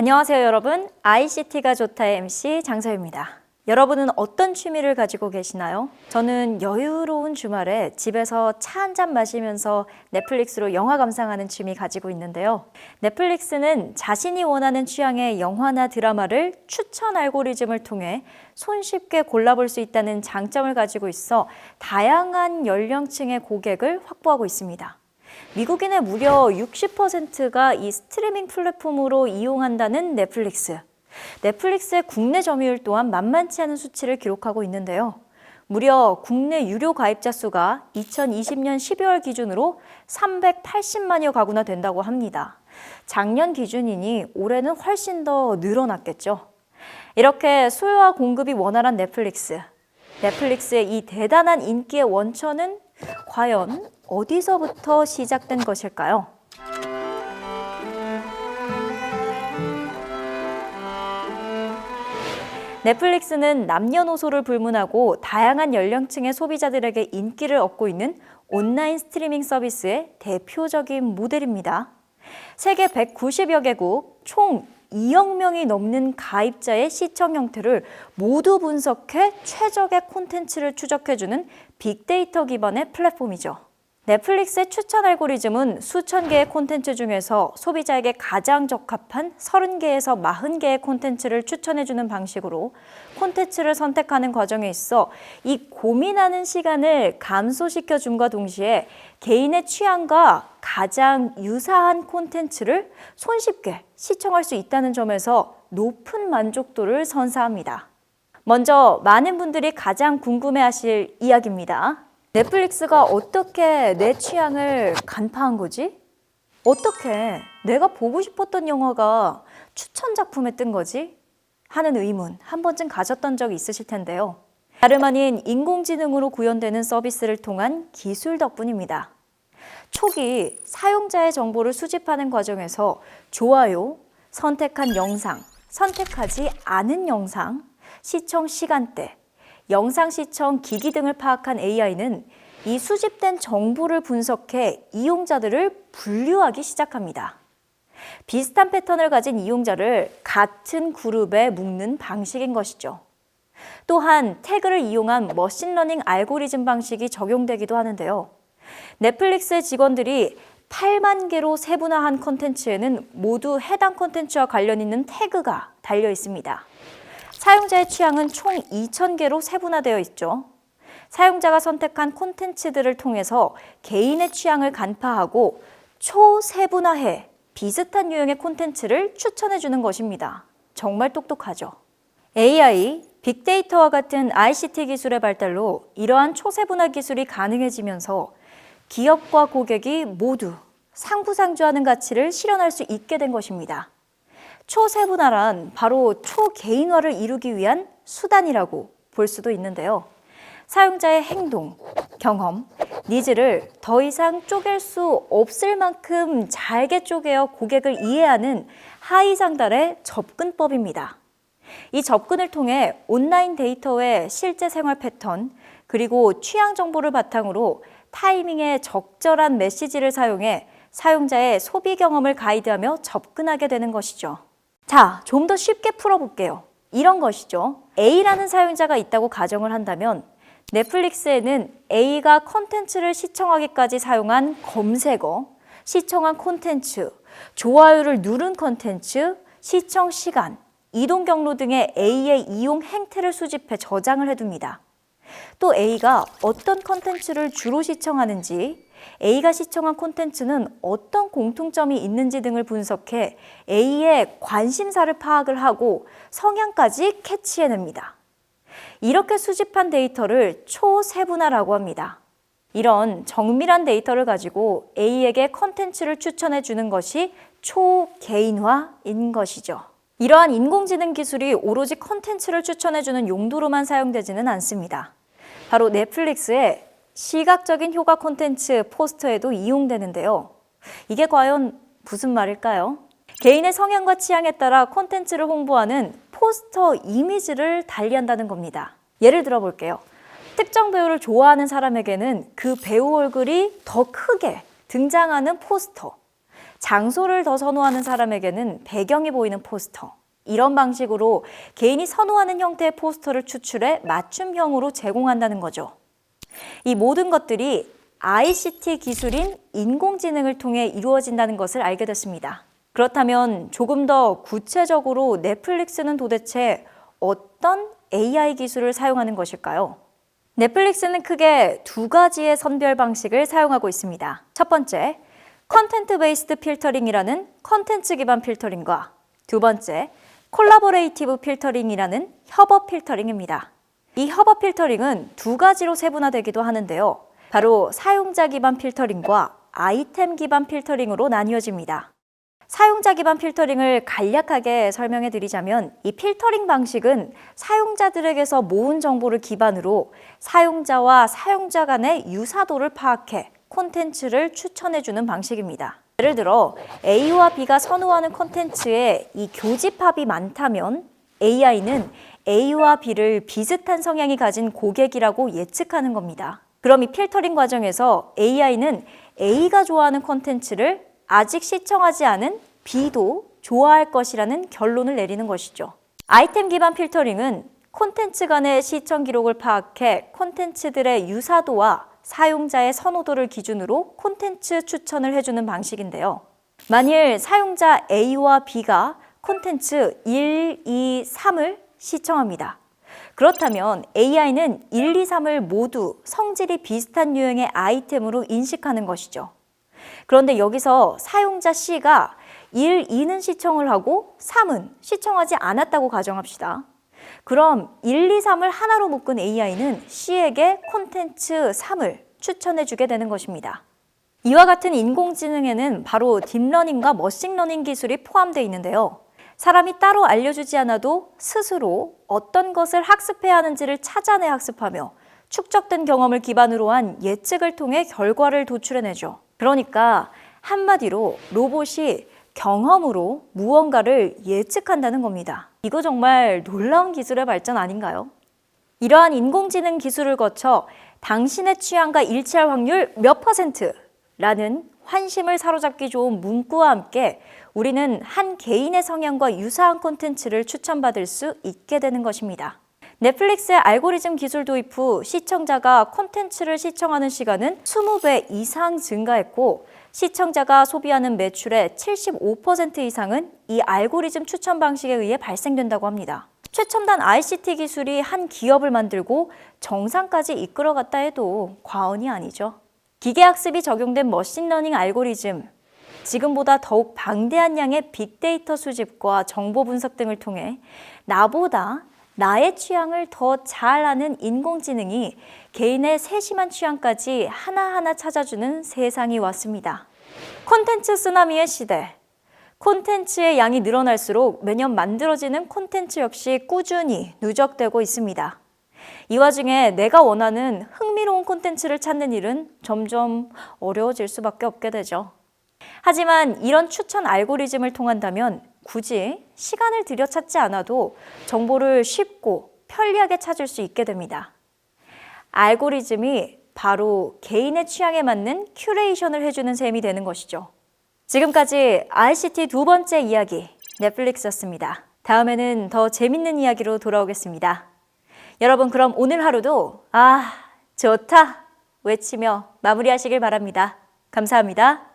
안녕하세요, 여러분. ICT가 좋다의 MC 장서유입니다. 여러분은 어떤 취미를 가지고 계시나요? 저는 여유로운 주말에 집에서 차 한 잔 마시면서 넷플릭스로 영화 감상하는 취미 가지고 있는데요. 넷플릭스는 자신이 원하는 취향의 영화나 드라마를 추천 알고리즘을 통해 손쉽게 골라볼 수 있다는 장점을 가지고 있어 다양한 연령층의 고객을 확보하고 있습니다. 미국인의 무려 60%가 이 스트리밍 플랫폼으로 이용한다는 넷플릭스. 넷플릭스의 국내 점유율 또한 만만치 않은 수치를 기록하고 있는데요. 무려 국내 유료 가입자 수가 2020년 12월 기준으로 380만여 가구나 된다고 합니다. 작년 기준이니 올해는 훨씬 더 늘어났겠죠. 이렇게 수요와 공급이 원활한 넷플릭스. 넷플릭스의 이 대단한 인기의 원천은 과연 어디서부터 시작된 것일까요? 넷플릭스는 남녀노소를 불문하고 다양한 연령층의 소비자들에게 인기를 얻고 있는 온라인 스트리밍 서비스의 대표적인 모델입니다. 세계 190여 개국 총 2억 명이 넘는 가입자의 시청 형태를 모두 분석해 최적의 콘텐츠를 추적해주는 빅데이터 기반의 플랫폼이죠. 넷플릭스의 추천 알고리즘은 수천 개의 콘텐츠 중에서 소비자에게 가장 적합한 30개에서 40개의 콘텐츠를 추천해주는 방식으로 콘텐츠를 선택하는 과정에 있어 이 고민하는 시간을 감소시켜줌과 동시에 개인의 취향과 가장 유사한 콘텐츠를 손쉽게 시청할 수 있다는 점에서 높은 만족도를 선사합니다. 먼저 많은 분들이 가장 궁금해하실 이야기입니다. 넷플릭스가 어떻게 내 취향을 간파한 거지? 어떻게 내가 보고 싶었던 영화가 추천 작품에 뜬 거지? 하는 의문 한 번쯤 가졌던 적이 있으실 텐데요. 다름 아닌 인공지능으로 구현되는 서비스를 통한 기술 덕분입니다. 초기 사용자의 정보를 수집하는 과정에서 좋아요, 선택한 영상, 선택하지 않은 영상, 시청 시간대, 영상 시청 기기 등을 파악한 AI는 이 수집된 정보를 분석해 이용자들을 분류하기 시작합니다. 비슷한 패턴을 가진 이용자를 같은 그룹에 묶는 방식인 것이죠. 또한 태그를 이용한 머신러닝 알고리즘 방식이 적용되기도 하는데요. 넷플릭스의 직원들이 8만 개로 세분화한 콘텐츠에는 모두 해당 콘텐츠와 관련 있는 태그가 달려 있습니다. 사용자의 취향은 총 2,000개로 세분화되어 있죠. 사용자가 선택한 콘텐츠들을 통해서 개인의 취향을 간파하고 초세분화해 비슷한 유형의 콘텐츠를 추천해주는 것입니다. 정말 똑똑하죠. AI, 빅데이터와 같은 ICT 기술의 발달로 이러한 초세분화 기술이 가능해지면서 기업과 고객이 모두 상부상조하는 가치를 실현할 수 있게 된 것입니다. 초세분화란 바로 초개인화를 이루기 위한 수단이라고 볼 수도 있는데요. 사용자의 행동, 경험, 니즈를 더 이상 쪼갤 수 없을 만큼 잘게 쪼개어 고객을 이해하는 하이장달의 접근법입니다. 이 접근을 통해 온라인 데이터의 실제 생활 패턴, 그리고 취향 정보를 바탕으로 타이밍에 적절한 메시지를 사용해 사용자의 소비 경험을 가이드하며 접근하게 되는 것이죠. 자, 좀 더 쉽게 풀어볼게요. 이런 것이죠. A라는 사용자가 있다고 가정을 한다면 넷플릭스에는 A가 콘텐츠를 시청하기까지 사용한 검색어, 시청한 콘텐츠, 좋아요를 누른 콘텐츠, 시청 시간, 이동 경로 등의 A의 이용 행태를 수집해 저장을 해둡니다. 또 A가 어떤 콘텐츠를 주로 시청하는지, A가 시청한 콘텐츠는 어떤 공통점이 있는지 등을 분석해 A의 관심사를 파악을 하고 성향까지 캐치해냅니다. 이렇게 수집한 데이터를 초세분화라고 합니다. 이런 정밀한 데이터를 가지고 A에게 콘텐츠를 추천해 주는 것이 초개인화인 것이죠. 이러한 인공지능 기술이 오로지 콘텐츠를 추천해 주는 용도로만 사용되지는 않습니다. 바로 넷플릭스의 시각적인 효과 콘텐츠 포스터에도 이용되는데요. 이게 과연 무슨 말일까요? 개인의 성향과 취향에 따라 콘텐츠를 홍보하는 포스터 이미지를 달리한다는 겁니다. 예를 들어 볼게요. 특정 배우를 좋아하는 사람에게는 그 배우 얼굴이 더 크게 등장하는 포스터, 장소를 더 선호하는 사람에게는 배경이 보이는 포스터. 이런 방식으로 개인이 선호하는 형태의 포스터를 추출해 맞춤형으로 제공한다는 거죠. 이 모든 것들이 ICT 기술인 인공지능을 통해 이루어진다는 것을 알게 됐습니다. 그렇다면 조금 더 구체적으로 넷플릭스는 도대체 어떤 AI 기술을 사용하는 것일까요? 넷플릭스는 크게 두 가지의 선별 방식을 사용하고 있습니다. 첫 번째, 컨텐트 베이스드 필터링이라는 컨텐츠 기반 필터링과 두 번째, 콜라보레이티브 필터링이라는 협업 필터링입니다. 이 협업 필터링은 두 가지로 세분화되기도 하는데요. 바로 사용자 기반 필터링과 아이템 기반 필터링으로 나뉘어집니다. 사용자 기반 필터링을 간략하게 설명해 드리자면 이 필터링 방식은 사용자들에게서 모은 정보를 기반으로 사용자와 사용자 간의 유사도를 파악해 콘텐츠를 추천해 주는 방식입니다. 예를 들어 A와 B가 선호하는 콘텐츠에 이 교집합이 많다면 AI는 A와 B를 비슷한 성향이 가진 고객이라고 예측하는 겁니다. 그럼 이 필터링 과정에서 AI는 A가 좋아하는 콘텐츠를 아직 시청하지 않은 B도 좋아할 것이라는 결론을 내리는 것이죠. 아이템 기반 필터링은 콘텐츠 간의 시청 기록을 파악해 콘텐츠들의 유사도와 사용자의 선호도를 기준으로 콘텐츠 추천을 해주는 방식인데요. 만일 사용자 A와 B가 콘텐츠 1, 2, 3을 시청합니다. 그렇다면 AI는 1, 2, 3을 모두 성질이 비슷한 유형의 아이템으로 인식하는 것이죠. 그런데 여기서 사용자 C가 1, 2는 시청을 하고 3은 시청하지 않았다고 가정합시다. 그럼 1, 2, 3을 하나로 묶은 AI는 C에게 콘텐츠 3을 추천해주게 되는 것입니다. 이와 같은 인공지능에는 바로 딥러닝과 머신러닝 기술이 포함되어 있는데요. 사람이 따로 알려주지 않아도 스스로 어떤 것을 학습해야 하는지를 찾아내 학습하며 축적된 경험을 기반으로 한 예측을 통해 결과를 도출해내죠. 그러니까 한마디로 로봇이 경험으로 무언가를 예측한다는 겁니다. 이거 정말 놀라운 기술의 발전 아닌가요? 이러한 인공지능 기술을 거쳐 당신의 취향과 일치할 확률 몇 %라는 환심을 사로잡기 좋은 문구와 함께 우리는 한 개인의 성향과 유사한 콘텐츠를 추천받을 수 있게 되는 것입니다. 넷플릭스의 알고리즘 기술 도입 후 시청자가 콘텐츠를 시청하는 시간은 20배 이상 증가했고 시청자가 소비하는 매출의 75% 이상은 이 알고리즘 추천 방식에 의해 발생된다고 합니다. 최첨단 ICT 기술이 한 기업을 만들고 정상까지 이끌어갔다 해도 과언이 아니죠. 기계학습이 적용된 머신러닝 알고리즘, 지금보다 더욱 방대한 양의 빅데이터 수집과 정보 분석 등을 통해 나보다 나의 취향을 더 잘 아는 인공지능이 개인의 세심한 취향까지 하나하나 찾아주는 세상이 왔습니다. 콘텐츠 쓰나미의 시대. 콘텐츠의 양이 늘어날수록 매년 만들어지는 콘텐츠 역시 꾸준히 누적되고 있습니다. 이 와중에 내가 원하는 흥미로운 콘텐츠를 찾는 일은 점점 어려워질 수밖에 없게 되죠. 하지만 이런 추천 알고리즘을 통한다면 굳이 시간을 들여 찾지 않아도 정보를 쉽고 편리하게 찾을 수 있게 됩니다. 알고리즘이 바로 개인의 취향에 맞는 큐레이션을 해주는 셈이 되는 것이죠. 지금까지 ICT 두 번째 이야기, 넷플릭스였습니다. 다음에는 더 재밌는 이야기로 돌아오겠습니다. 여러분 그럼 오늘 하루도 좋다 외치며 마무리하시길 바랍니다. 감사합니다.